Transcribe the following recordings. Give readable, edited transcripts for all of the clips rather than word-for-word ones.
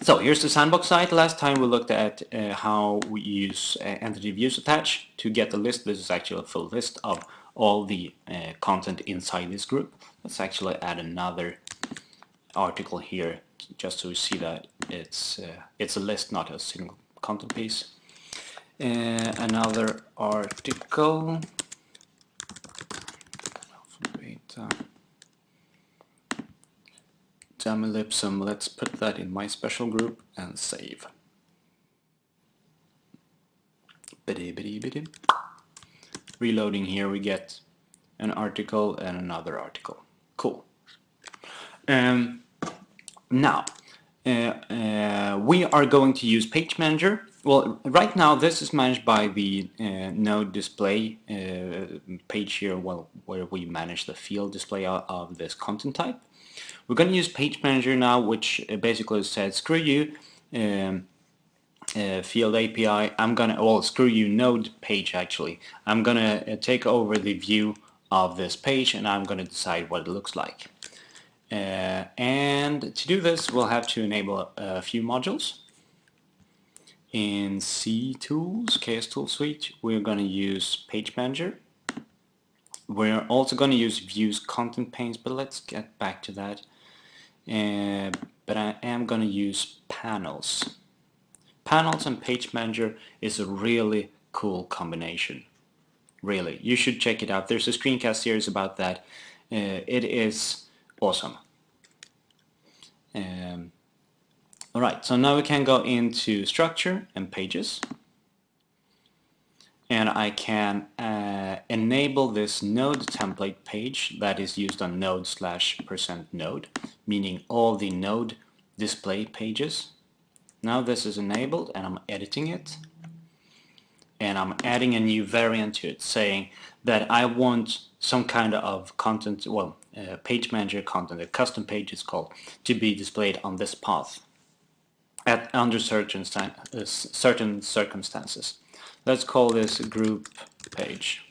So here's the sandbox site. Last time we looked at how we use entity views attach to get the list. This is actually a full list of all the content inside this group. Let's actually add another article here just so we see that it's a list, not a single content piece. Another article. Damilipsum, let's put that in my special group and save. Reloading here, we get an article and another article. Cool. Now, we are going to use Page Manager. Well, right now this is managed by the node display page here, well, where we manage the field display of this content type. We're going to use Page Manager now, which basically says, screw you, field API, I'm going to, well, screw you node page actually. I'm going to take over the view of this page and I'm going to decide what it looks like. And to do this, we'll have to enable a few modules. In C Tools, KS Tool Suite, we're going to use Page Manager. We're also going to use views content panes, but let's get back to that. But I am going to use panels. Panels and Page Manager is a really cool combination. Really, you should check it out. There's a screencast series about that. It is awesome. Alright, so now we can go into Structure and Pages. And I can enable this node template page that is used on node/%node, meaning all the node display pages. Now this is enabled and I'm editing it. And I'm adding a new variant to it saying that I want some kind of content, well, Page Manager content, a custom page is called, to be displayed on this path under certain circumstances. Let's call this group page.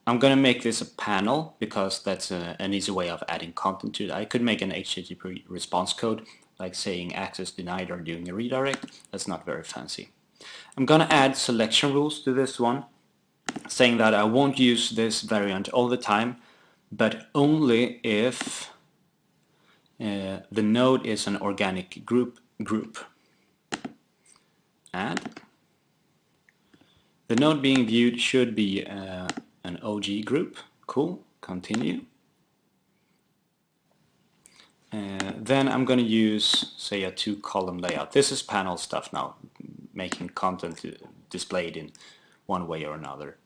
I'm going to make this a panel because that's an easy way of adding content to it. I could make an HTTP response code like saying access denied or doing a redirect. That's not very fancy. I'm going to add selection rules to this one, saying that I won't use this variant all the time, but only if the node is an organic group. Add. The node being viewed should be an OG group. Cool. Continue. Then I'm going to use, say, a 2-column layout. This is panel stuff now, making content displayed in one way or another.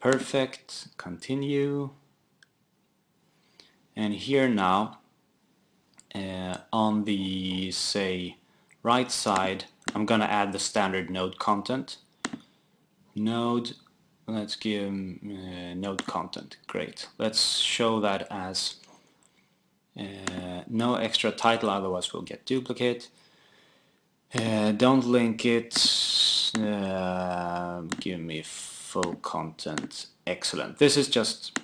Perfect. Continue. And here now, on the, say, right side, I'm going to add the standard node content. Node, let's give node content. Great. Let's show that as no extra title, otherwise we'll get duplicate. Don't link it. Give me full content. Excellent. This is just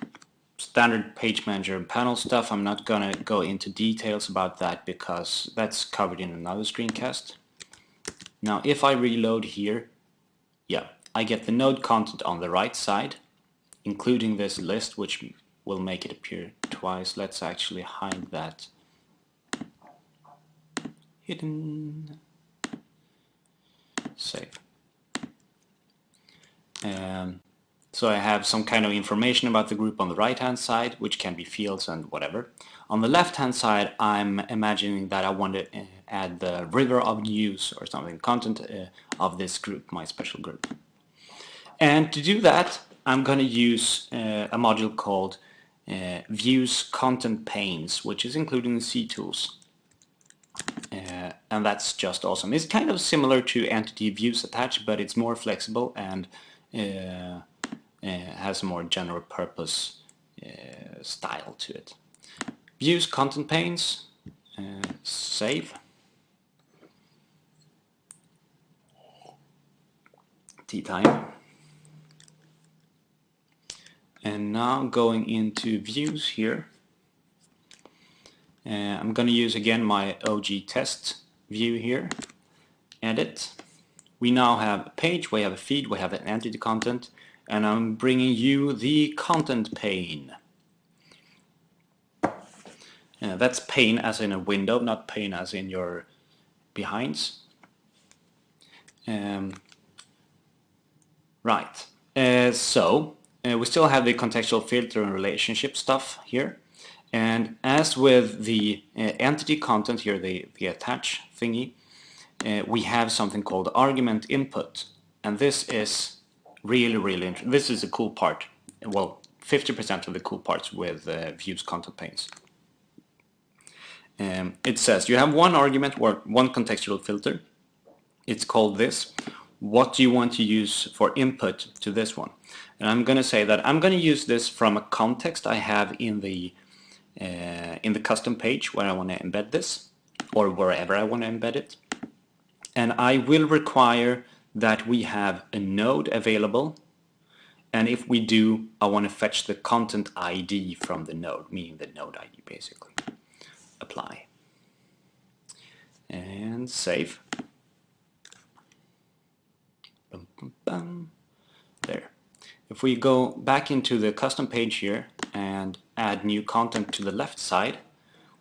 standard Page Manager and panel stuff. I'm not gonna go into details about that because that's covered in another screencast. Now if I reload here, yeah, I get the node content on the right side, including this list, which will make it appear twice. Let's actually hide that. Hidden. Save. So I have some kind of information about the group on the right hand side, which can be fields and whatever. On the left hand side, I'm imagining that I want to add the river of news or something, content of this group, my special group. And to do that, I'm going to use a module called views content panes, which is included in the C tools. And that's just awesome. It's kind of similar to entity views attached, but it's more flexible and has a more general purpose style to it. Views content panes, save. Tea time. And now going into views here, I'm going to use again my OG test view here, edit. We now have a page, we have a feed, we have an entity content, and I'm bringing you the content pane. That's pane as in a window, not pane as in your behinds. Right. We still have the contextual filter and relationship stuff here. And as with the entity content here, the attach thingy, we have something called argument input. And this is really interesting. This is a cool part. Well, 50% of the cool parts with Vue's content panes. It says you have one argument or one contextual filter. It's called this. What do you want to use for input to this one? And I'm going to say that I'm going to use this from a context I have in the custom page where I want to embed this, or wherever I want to embed it. And I will require that we have a node available, and if we do, I want to fetch the content ID from the node, meaning the node ID basically. Apply. And save. Bum, bum, bum. There. If we go back into the custom page here and add new content to the left side,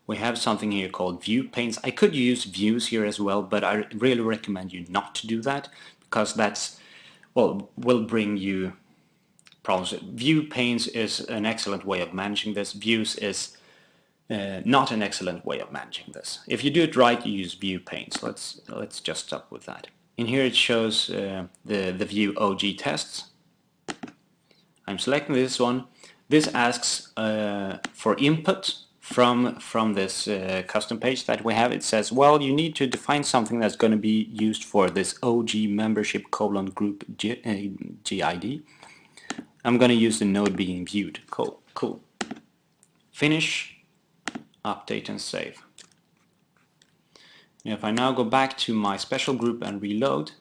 we have something here called view panes. I could use views here as well, but I really recommend you not to do that, because that's, well, will bring you problems. View panes is an excellent way of managing this. Views is not an excellent way of managing this. If you do it right, you use view panes. Let's just stop with that. In here it shows the view OG tests. I'm selecting this one. This asks for input from this custom page that we have. It says, well, you need to define something that's going to be used for this OG membership group GID. I'm going to use the node being viewed. Cool. Finish, update and save. If I now go back to my special group and reload,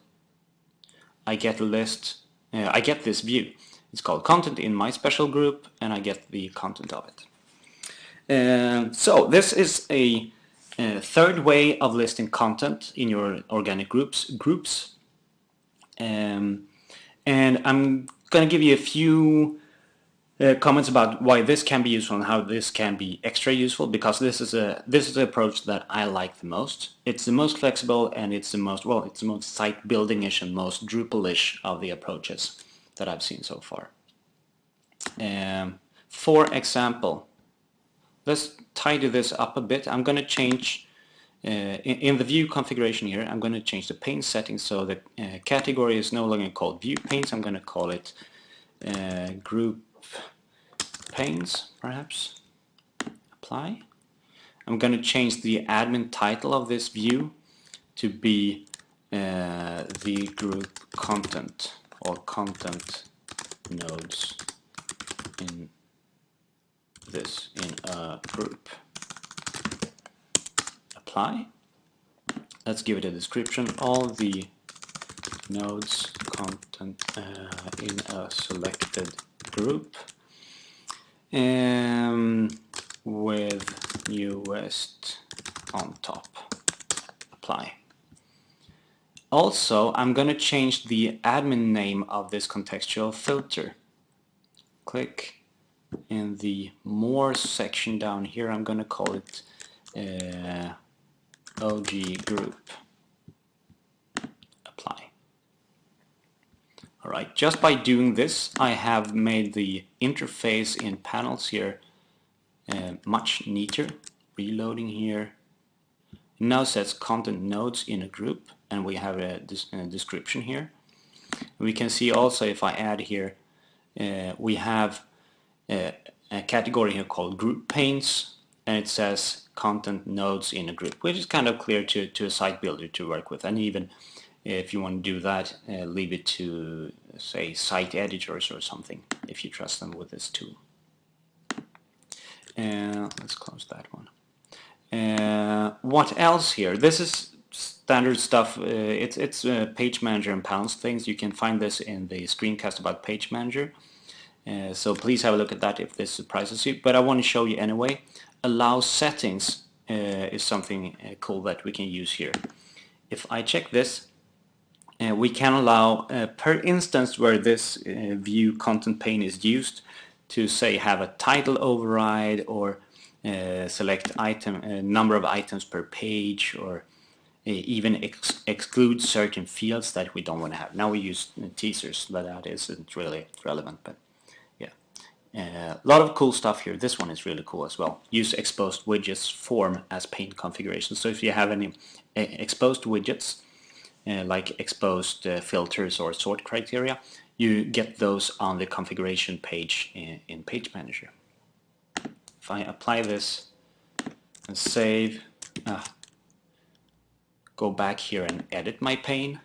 I get a list. I get this view. It's called content in my special group, and I get the content of it. So this is a third way of listing content in your organic groups. And I'm going to give you a few comments about why this can be useful and how this can be extra useful, because this is the approach that I like the most. It's the most flexible, and it's the most site building-ish and most Drupal-ish of the approaches that I've seen so far. For example, let's tidy this up a bit. I'm going to change in the view configuration here. I'm going to change the pane settings so the category is no longer called view panes. I'm going to call it group panes, perhaps. Apply. I'm going to change the admin title of this view to be the group content, or content nodes in a group. Apply. Let's give it a description. All the nodes content in a selected group with newest on top. Apply. Also, I'm going to change the admin name of this contextual filter. Click in the more section down here. I'm going to call it OG group. Apply. Alright, just by doing this, I have made the interface in panels here much neater. Reloading here. It now says content nodes in a group, and we have a description here. We can see also, if I add here, we have a category here called group panes, and it says content nodes in a group, which is kind of clear to a site builder to work with. And even if you want to do that, leave it to, say, site editors or something, if you trust them with this tool. Let's close that one. What else here? This is standard stuff. It's Page Manager and panels things. You can find this in the screencast about Page Manager. So please have a look at that if this surprises you. But I want to show you anyway. Allow settings is something cool that we can use here. if I check this, we can allow per instance where this view content pane is used to say have a title override or select item number of items per page, or even exclude certain fields that we don't want to have. Now we use teasers, but that isn't really relevant. But yeah, a lot of cool stuff here. This one is really cool as well. Use exposed widgets form as pane configuration. So if you have any exposed widgets, like exposed filters or sort criteria, you get those on the configuration page in Page Manager. If I apply this and save, go back here and edit my pane,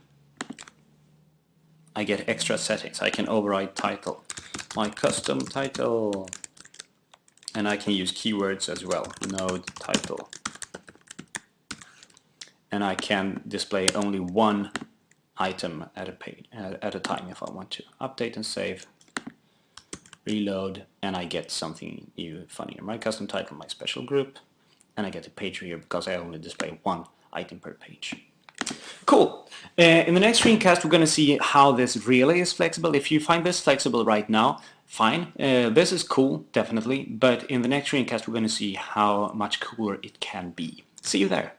I get extra settings. I can override title, my custom title, and I can use keywords as well, node title. And I can display only one item at a page at a time if I want to. Update and save, reload, and I get something new, funnier. My custom title, my special group, and I get a page here because I only display one item per page. Cool. In the next screencast, we're going to see how this really is flexible. If you find this flexible right now, fine. This is cool, definitely. But in the next screencast, we're going to see how much cooler it can be. See you there.